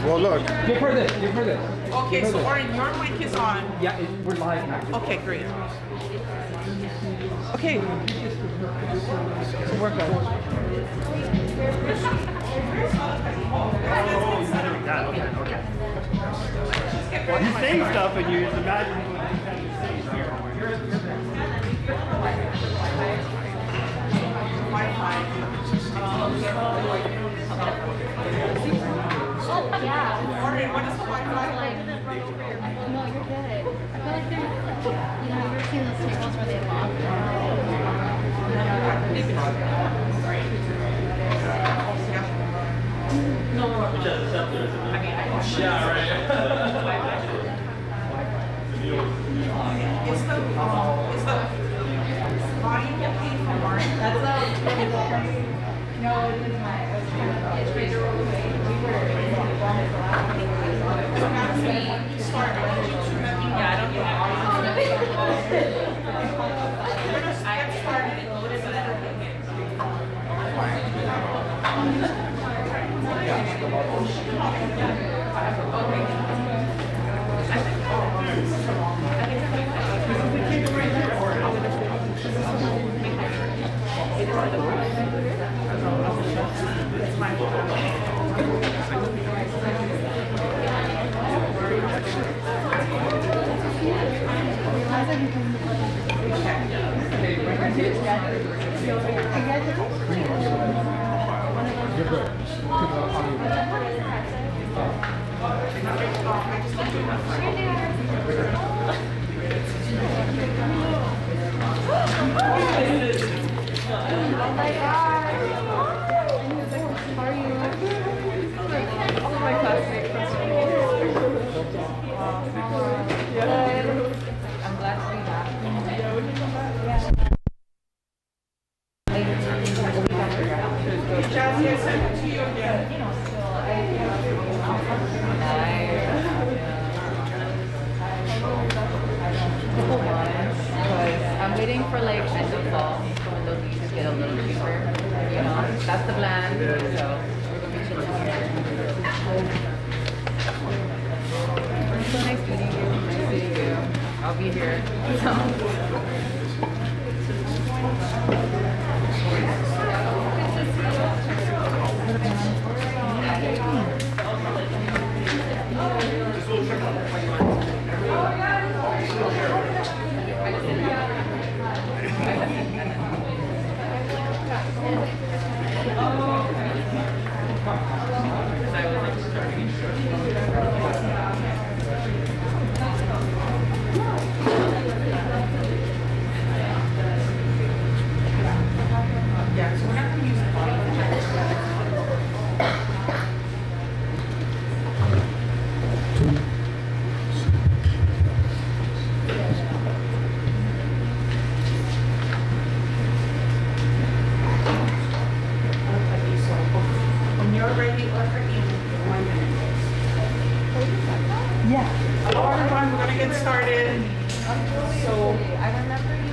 Well, look. Give her this. Give her this. Okay, so Orin, your mic is on. Yeah, we're live now. Okay, great. Okay. So we're good. Okay. You say stuff and you just imagine what Oh, yeah. Orin, what is the Wi-Fi? No, you're good. I feel like they're, you've seen those tables where they lock. Is the volume okay from Orin? No, it was mine. It's right there all the way. We were Yeah, I don't get I'm waiting for like end of fall when those leases get a little cheaper. That's the plan. So we're gonna be chilling here. So nice meeting you. Nice meeting you. I'll be here.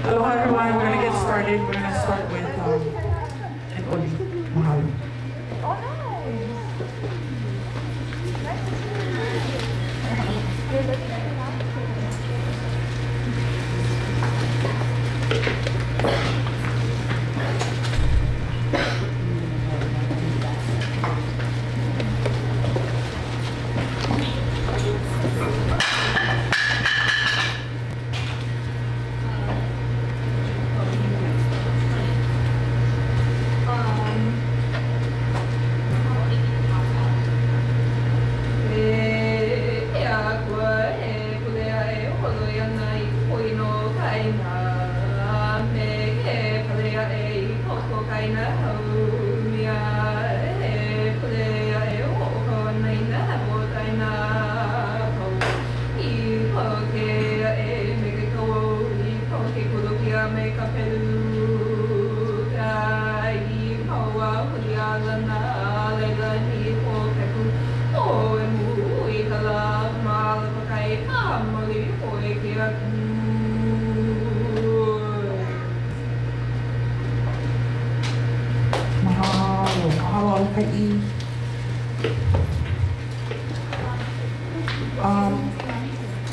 Aloha everyone, we're going to get started. We're going to start with an ʻoli. Mahalo. mahalo alaka'i.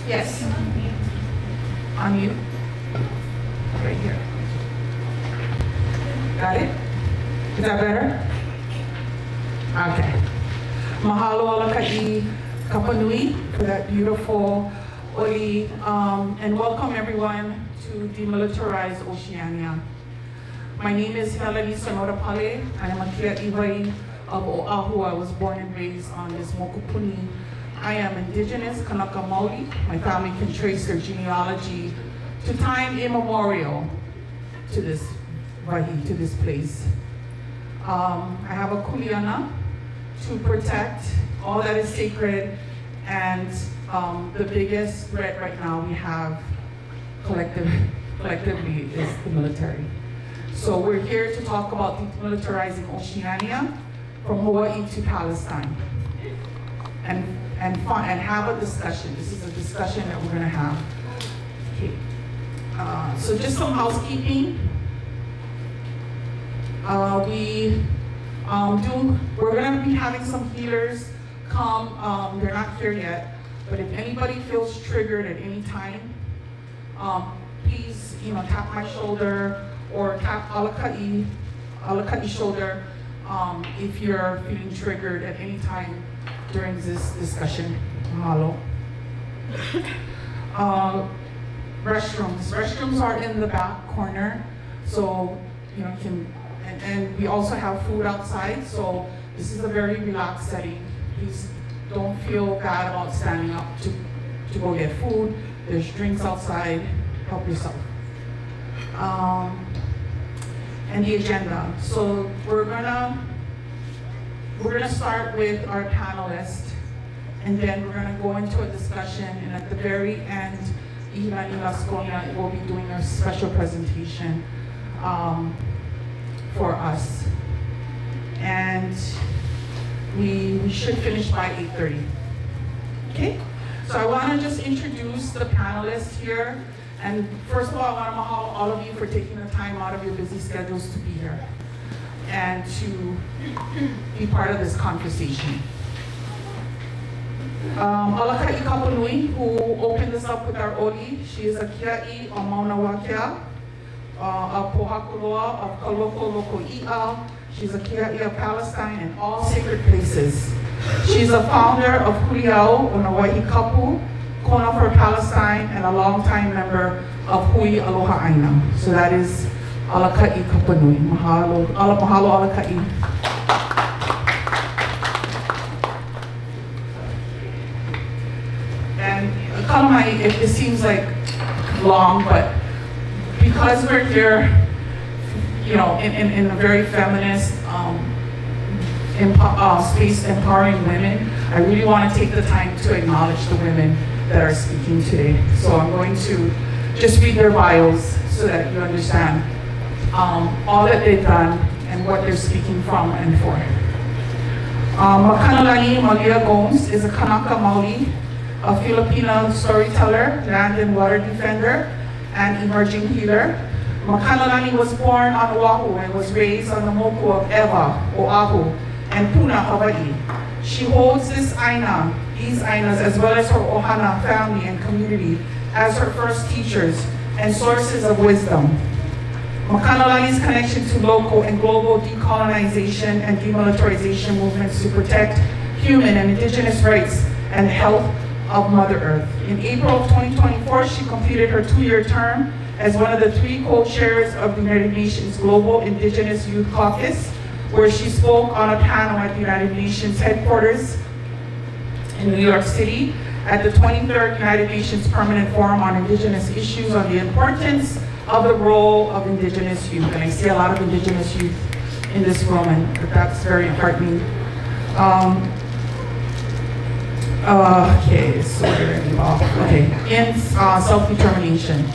Yes. On you. Right here. Got it? Is that better? Okay. Mahalo alaka'i Kapanui for that beautiful oli, and welcome everyone to Demilitarizing Oceania. My name is Hilo and I'm a kia'iwai of Oahu. I was born and raised on this Mokupuni. I am indigenous Kanaka Maori. My family can trace their genealogy to time immemorial to this Wahi, to this place. I have a kuleana to protect all that is sacred, and the biggest threat right now we have collectively is the military. So we're here to talk about demilitarizing Oceania from Hawaii to Palestine, and have a discussion. This is a discussion that we're going to have. Okay. So just some housekeeping. We're going to be having some healers come. They're not here yet, but if anybody feels triggered at any time, please, tap my shoulder or tap alaka'i shoulder if you're feeling triggered at any time during this discussion. Mahalo. Restrooms are in the back corner, so you can. And we also have food outside, so this is a very relaxed setting. Please don't feel bad about standing up to go get food. There's drinks outside. Help yourself. And the agenda. So we're gonna start with our panelists, and then we're gonna go into a discussion. And at the very end, Īnana will be doing a special presentation for us, and we should finish by 8:30. Okay, so I want to just introduce the panelists here, and first of all, I want to mahalo all of you for taking the time out of your busy schedules to be here and to be part of this conversation. Alaka Kapanui, who opened this up with our oli, she is a kia'i o Mauna Wakea, of Pohakuloa, of Kaloko Loko I'a. She's a Hawai'i of Palestine and all sacred places. She's a founder of Huliau on the Wahi Kapu, Kona for Palestine, and a longtime member of Hui Aloha ʻāina. So that is Alaka'i Kapanui. Mahalo, mahalo Alaka'i. And kalamai, it seems like long, but because we're here, in a very feminist space, empowering women, I really want to take the time to acknowledge the women that are speaking today. So I'm going to just read their bios so that you understand all that they've done and what they're speaking from and for. Makanalani Malia Gomes is a Kanaka Maoli, a Filipino storyteller, land and water defender, and emerging healer. Makanalani was born on Oahu and was raised on the Moku of Ewa, Oahu, and Puna, Hawaii. She holds these ʻāinas, as well as her ohana family and community, as her first teachers and sources of wisdom. Makanalani's connection to local and global decolonization and demilitarization movements to protect human and indigenous rights and health of Mother Earth. In April of 2024, she completed her 2-year term as one of the 3 co-chairs of the United Nations Global Indigenous Youth Caucus, where she spoke on a panel at the United Nations headquarters in New York City at the 23rd United Nations Permanent Forum on Indigenous Issues on the importance of the role of Indigenous youth. And I see a lot of Indigenous youth in this room, and that's very heartening. Okay, so where did I leave off? Okay, in self-determination.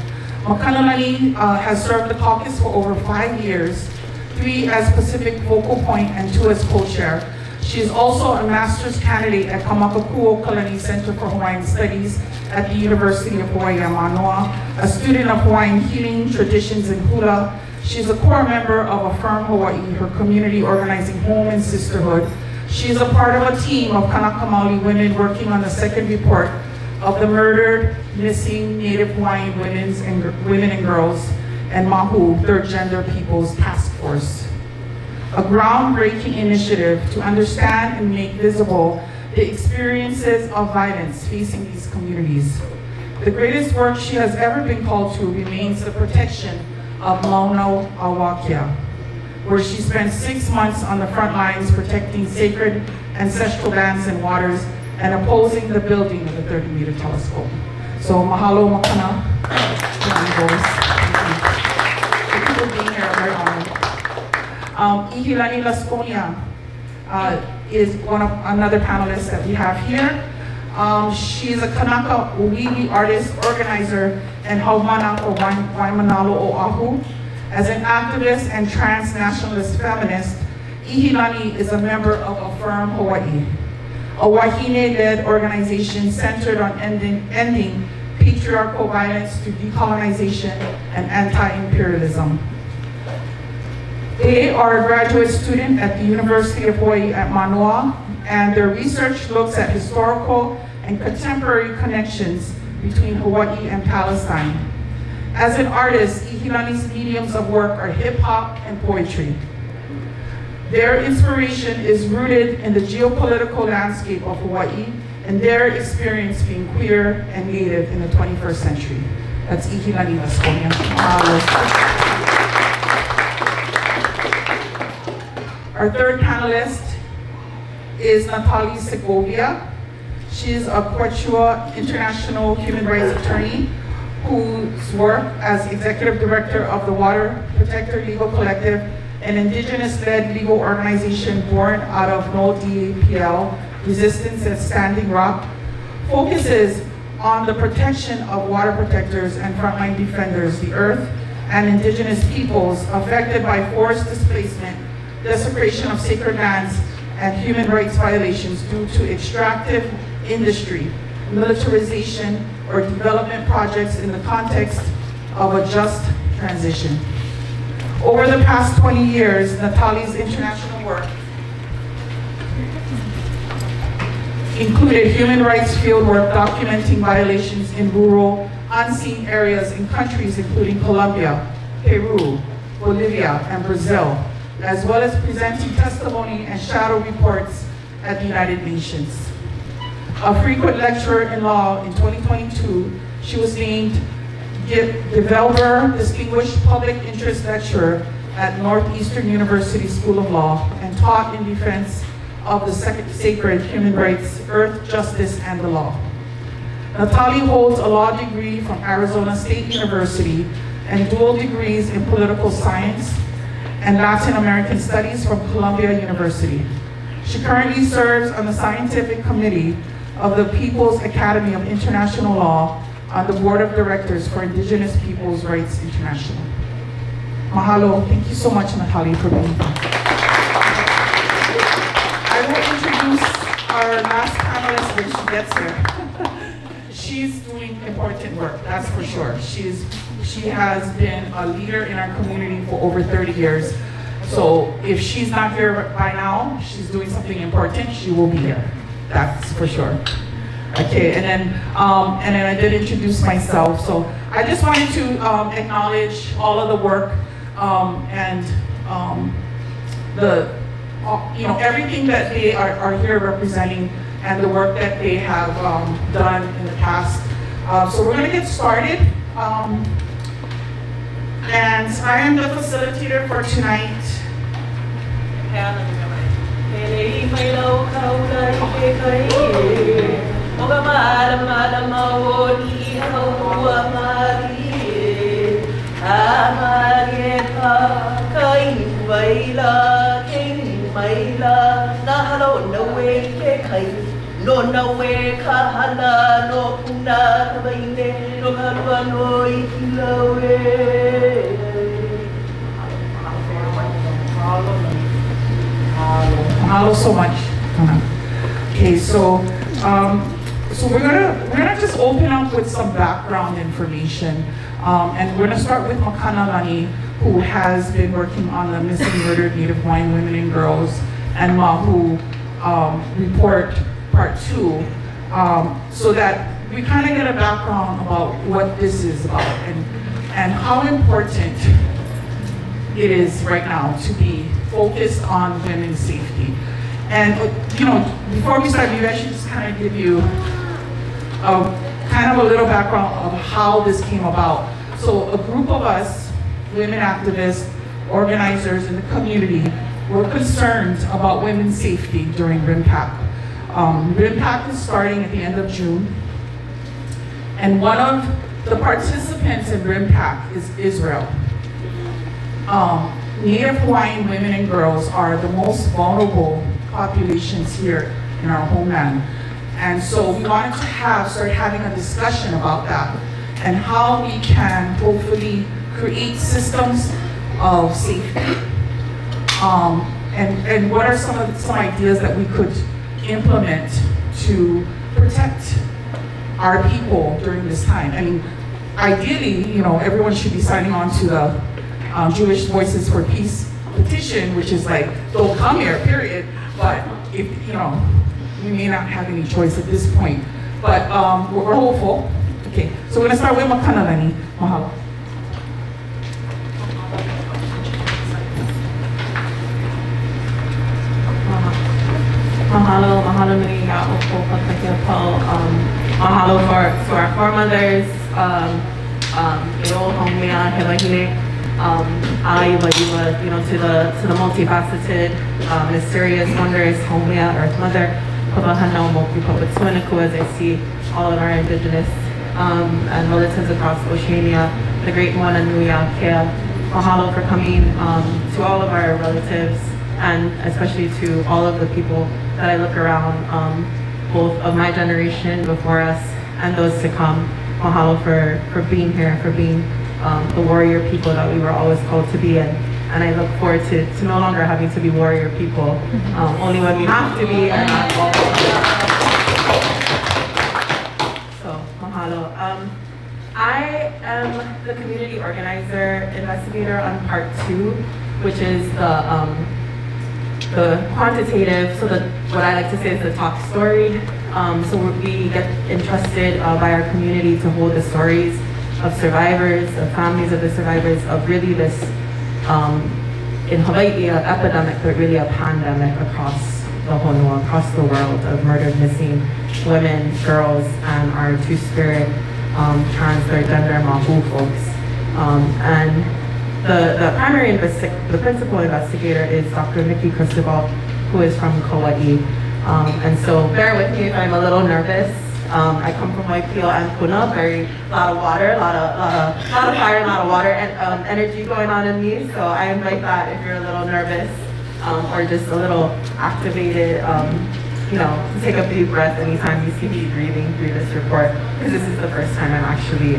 Makanalani has served the caucus for over 5 years, 3 as Pacific Focal Point and 2 as co-chair. She is also a master's candidate at Kamakakuo Kalani Center for Hawaiian Studies at the University of Hawaii and Mānoa, a student of Hawaiian healing traditions and hula. She's a core member of Affirm Hawaii, her community organizing home and sisterhood. She is a part of a team of Kanaka Maoli women working on the second report of the murdered, missing Native Hawaiian women and girls and mahū, third gender peoples task force. A groundbreaking initiative to understand and make visible the experiences of violence facing these communities. The greatest work she has ever been called to remains the protection of Mauna Awakia, where she spent 6 months on the front lines protecting sacred ancestral lands and waters and opposing the building of the 30-meter telescope. So mahalo makana. Thank you for being here, I'm very honored. Ihilani Laskonia is another panelist that we have here. She is a Kanaka Uiwi artist, organizer, and haumana for Waimanalo Oahu. As an activist and transnationalist feminist, Ihilani is a member of Affirm Hawaii, a wahine-led organization centered on ending patriarchal violence through decolonization and anti-imperialism. They are a graduate student at the University of Hawaii at Mānoa, and their research looks at historical and contemporary connections between Hawaii and Palestine. As an artist, Ihilani's mediums of work are hip-hop and poetry. Their inspiration is rooted in the geopolitical landscape of Hawaii and their experience being queer and native in the 21st century. That's Ihilani Laskonia. Our third panelist is Natalie Segovia. She is a Quechua international human rights attorney whose work as executive director of the Water Protector Legal Collective, an indigenous-led legal organization born out of No DAPL, Resistance at Standing Rock, focuses on the protection of water protectors and frontline defenders, the earth, and indigenous peoples affected by forced displacement, desecration of sacred lands, and human rights violations due to extractive industry, militarization, or development projects in the context of a just transition. Over the past 20 years, Natalie's international work included human rights fieldwork documenting violations in rural, unseen areas in countries including Colombia, Peru, Bolivia, and Brazil, as well as presenting testimony and shadow reports at the United Nations. A frequent lecturer in law in 2022, she was named Developer Distinguished Public Interest Lecturer at Northeastern University School of Law and taught in defense of the sacred human rights, earth, justice, and the law. Natalie holds a law degree from Arizona State University and dual degrees in political science and Latin American studies from Columbia University. She currently serves on the scientific committee of the People's Academy of International Law on the board of directors for Indigenous Peoples' Rights International. Mahalo, thank you so much, Natalie, for being here. I will introduce our last panelist when she gets here. She's doing important work, that's for sure. She has been a leader in our community for over 30 years. So if she's not here by now, she's doing something important, she will be here. That's for sure. Okay, and then I did introduce myself. So I just wanted to acknowledge all of the work and everything that they are here representing and the work that they have done in the past. So we're going to get started. And I am the facilitator for tonight. No na we kahala no puna kabaine no kalua no ikilawe. Mahalo so much. Okay, so we're gonna just open up with some background information, and we're gonna start with Makanalani, who has been working on the missing murdered Native Hawaiian women and girls and mahū report part 2, so that we kind of get a background about what this is about and how important it is right now to be focused on women's safety. And you know, before we start, maybe I should just kind of give you kind of a little background of how this came about. So a group of us, women activists, organizers in the community, were concerned about women's safety during RIMPAC. RIMPAC is starting at the end of June, and one of the participants in RIMPAC is Israel. Native Hawaiian women and girls are the most vulnerable populations here in our homeland. And so we wanted to start having a discussion about that and how we can hopefully create systems of safety. And what are some ideas that we could implement to protect our people during this time? I mean, ideally, you know, everyone should be signing on to the Jewish Voices for Peace petition, which is like, don't come here, period. But if, you know, we may not have any choice at this point. But we're hopeful. Okay, so we're gonna start with Makanalani. Mahalo. Mahalo, mahalo nui ya oko patakia po. Mahalo to our foremothers. Ilo homia hewahine. You know, to the multifaceted, mysterious, wondrous homia, Earth Mother. Pabahano Moku as I see all of our Indigenous and relatives across Oceania, the Great One and Nuya Kea. Mahalo for coming to all of our relatives, and especially to all of the people that I look around, both of my generation before us and those to come. Mahalo for being here, for being the warrior people that we were always called to be. And I look forward to no longer having to be warrior people, only when we have to be and not all. So, mahalo. I am the community organizer investigator on part 2, which is the quantitative, so what I like to say is the top story. So we get entrusted by our community to hold the stories of survivors, of families of the survivors, of really this, in Hawaiʻi, an epidemic, but really a pandemic across the honua, across the world, of murdered, missing women, girls, and our two-spirit, trans, third gender, mahū folks. And the principal investigator is Dr. Nikki Cristobal, who is from Kauai. And so bear with me if I'm a little nervous. I come from Waipio and Kona, very lot of water, lot of fire, a lot of water and energy going on in me. So I invite that if you're a little nervous or just a little activated, you know, to take a deep breath anytime you see me breathing through this report, because this is the first time I'm actually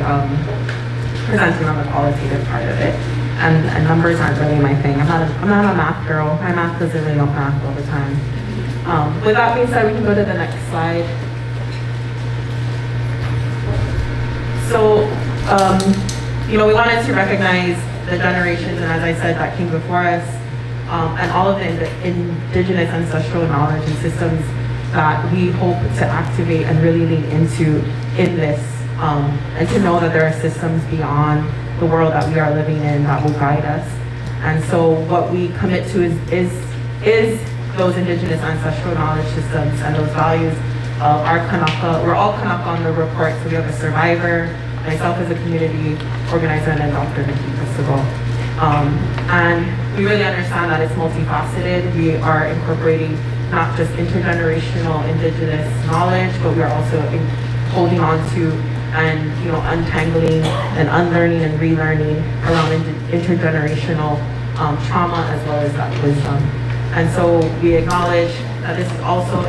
presenting on the qualitative part of it. And numbers aren't really my thing. I'm not a math girl. My math doesn't really know math all the time. With that being said, we can go to the next slide. So, you know, we wanted to recognize the generations, and as I said, that came before us, and all of the indigenous ancestral knowledge and systems that we hope to activate and really lean into in this, and to know that there are systems beyond the world that we are living in that will guide us. And so what we commit to is those indigenous ancestral knowledge systems and those values of our Kanaka. We're all Kanaka on the report, so we have a survivor, myself as a community organizer, and then Dr. Nikki Cristobal. And we really understand that it's multifaceted. We are incorporating not just intergenerational indigenous knowledge, but we are also holding on to and, you know, untangling and unlearning and relearning around intergenerational trauma as well as that wisdom. And so we acknowledge that this is also